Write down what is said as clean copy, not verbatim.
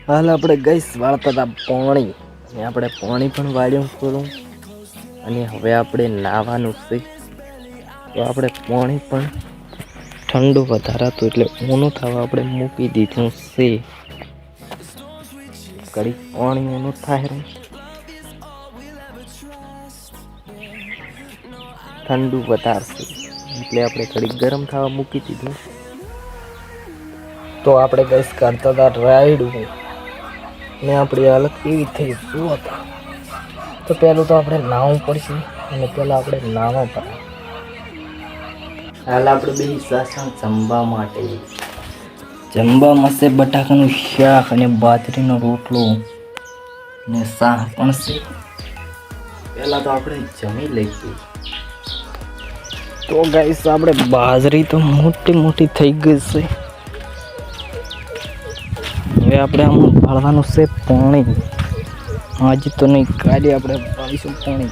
હાલ આપણે ગઈશ વાળતા હતા પાણી અને આપણે પાણી પણ વાળ્યું કરું અને હવે આપણે નાહવાનું છે. તો આપણે પાણી પણ ઠંડુ વધારાતું એટલે ઊનું થવા આપણે મૂકી દીધું છે. કડી પાણી ઊનું થાય ઠંડુ વધારશે એટલે આપણે કડી ગરમ થવા મૂકી દીધું. તો આપણે ગઈશ કરતા હતા રાયડું ને આપણી હાલત કેવી થઈ શું હતા. તો પહેલું તો આપણે નાહવું પડશે અને પહેલાં આપણે નાહવા પડે. હાલ આપણે બે સાસણ જમવા માટે જમવામાં છે બટાકાનું શાક અને બાજરીનો રોટલો ને શાક પણ છે. પહેલાં તો આપણે જમી લઈએ. તો ગાઈસ આપણે બાજરી તો મોટી થઈ ગઈ છે. હવે આપણે આમાં પાડવાનું છે પાણી. આજે તો નહીં, કાલે આપણે પાડીશું પાણી.